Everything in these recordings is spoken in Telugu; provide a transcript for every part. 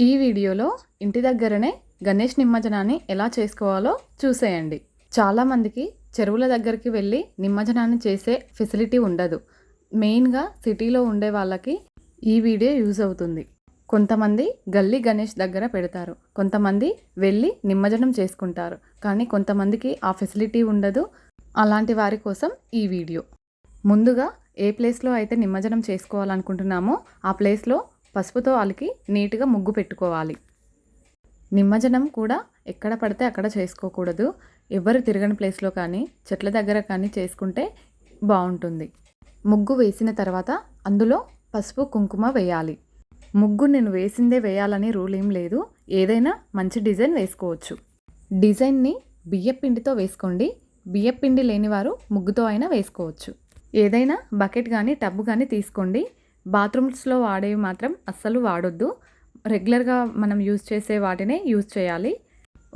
ఈ వీడియోలో ఇంటి దగ్గరనే గణేష్ నిమజ్జనాన్ని ఎలా చేసుకోవాలో చూసేయండి. చాలామందికి చెరువుల దగ్గరికి వెళ్ళి నిమజ్జనాన్ని చేసే ఫెసిలిటీ ఉండదు. మెయిన్గా సిటీలో ఉండే వాళ్ళకి ఈ వీడియో యూజ్ అవుతుంది. కొంతమంది గల్లీ గణేష్ దగ్గర పెడతారు, కొంతమంది వెళ్ళి నిమజ్జనం చేసుకుంటారు. కానీ కొంతమందికి ఆ ఫెసిలిటీ ఉండదు. అలాంటి వారి కోసం ఈ వీడియో. ముందుగా ఏ ప్లేస్లో అయితే నిమజ్జనం చేసుకోవాలనుకుంటున్నామో ఆ ప్లేస్లో పసుపుతో అలికి నీట్గా ముగ్గు పెట్టుకోవాలి. నిమజ్జనం కూడా ఎక్కడ పడితే అక్కడ చేసుకోకూడదు. ఎవరు తిరగని ప్లేస్లో కానీ చెట్ల దగ్గర కానీ చేసుకుంటే బాగుంటుంది. ముగ్గు వేసిన తర్వాత అందులో పసుపు కుంకుమ వేయాలి. ముగ్గు నేను వేసిందే వేయాలని రూల్ ఏం లేదు, ఏదైనా మంచి డిజైన్ వేసుకోవచ్చు. డిజైన్ని బియ్యపిండితో వేసుకోండి. బియ్యపిండి లేనివారు ముగ్గుతో అయినా వేసుకోవచ్చు. ఏదైనా బకెట్ కానీ టబ్ కానీ తీసుకోండి. బాత్రూమ్స్లో వాడేవి మాత్రం అస్సలు వాడొద్దు. రెగ్యులర్గా మనం యూజ్ చేసే వాటినే యూజ్ చేయాలి.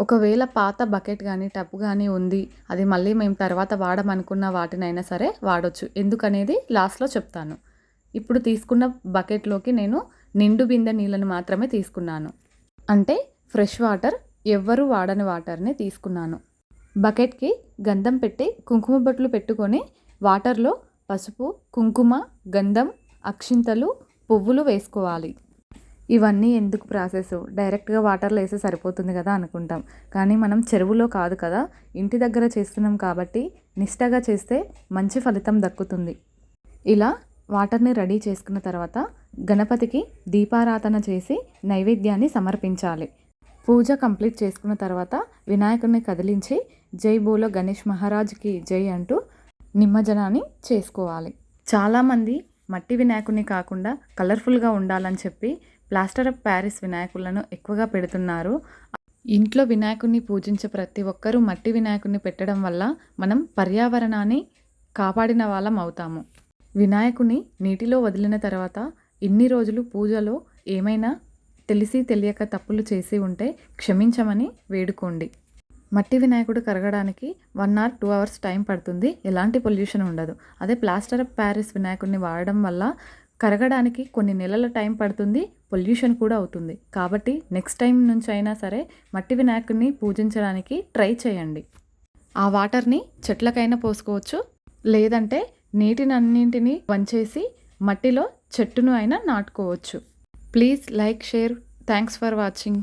ఒకవేళ పాత బకెట్ కానీ టబ్ కానీ ఉంది, అది మళ్ళీ మేము తర్వాత వాడమనుకున్న వాటినైనా సరే వాడొచ్చు. ఎందుకనేది లాస్ట్లో చెప్తాను. ఇప్పుడు తీసుకున్న బకెట్లోకి నేను నిండు బిందె నీళ్ళను మాత్రమే తీసుకున్నాను. అంటే ఫ్రెష్ వాటర్, ఎవ్వరూ వాడని వాటర్ని తీసుకున్నాను. బకెట్కి గంధం పెట్టి కుంకుమ బొట్లు పెట్టుకొని వాటర్లో పసుపు, కుంకుమ, గంధం, అక్షింతలు, పువ్వులు వేసుకోవాలి. ఇవన్నీ ఎందుకు ప్రాసెస్, డైరెక్ట్గా వాటర్లో వేస్తే సరిపోతుంది కదా అనుకుంటాం. కానీ మనం చెరువులో కాదు కదా, ఇంటి దగ్గర చేస్తున్నాం కాబట్టి నిష్టగా చేస్తే మంచి ఫలితం దక్కుతుంది. ఇలా వాటర్ని రెడీ చేసుకున్న తర్వాత గణపతికి దీపారాధన చేసి నైవేద్యాన్ని సమర్పించాలి. పూజ కంప్లీట్ చేసుకున్న తర్వాత వినాయకుడిని కదిలించి జై బోలో గణేష్ మహారాజ్కి జై అంటూ నిమజ్జనాన్ని చేసుకోవాలి. చాలామంది మట్టి వినాయకుడిని కాకుండా కలర్ఫుల్గా ఉండాలని చెప్పి ప్లాస్టర్ ఆఫ్ ప్యారిస్ వినాయకులను ఎక్కువగా పెడుతున్నారు. ఇంట్లో వినాయకుడిని పూజించే ప్రతి ఒక్కరూ మట్టి వినాయకుడిని పెట్టడం వల్ల మనం పర్యావరణాన్ని కాపాడిన వాళ్ళం అవుతాము. వినాయకుడిని నీటిలో వదిలిన తర్వాత ఇన్ని రోజులు పూజలో ఏమైనా తెలిసి తెలియక తప్పులు చేసి ఉంటే క్షమించమని వేడుకోండి. మట్టి వినాయకుడు కరగడానికి 1 or 2 hours టైం పడుతుంది. ఎలాంటి పొల్యూషన్ ఉండదు. అదే ప్లాస్టర్ ఆఫ్ ప్యారిస్ వినాయకుడిని వాడడం వల్ల కరగడానికి కొన్ని నెలల టైం పడుతుంది, పొల్యూషన్ కూడా అవుతుంది. కాబట్టి నెక్స్ట్ టైం నుంచి అయినా సరే మట్టి వినాయకుడిని పూజించడానికి ట్రై చేయండి. ఆ వాటర్ని చెట్లకైనా పోసుకోవచ్చు, లేదంటే నీటినన్నింటినీ వంచేసి మట్టిలో చెట్టును అయినా నాటుకోవచ్చు. Please like, share. Thanks for watching.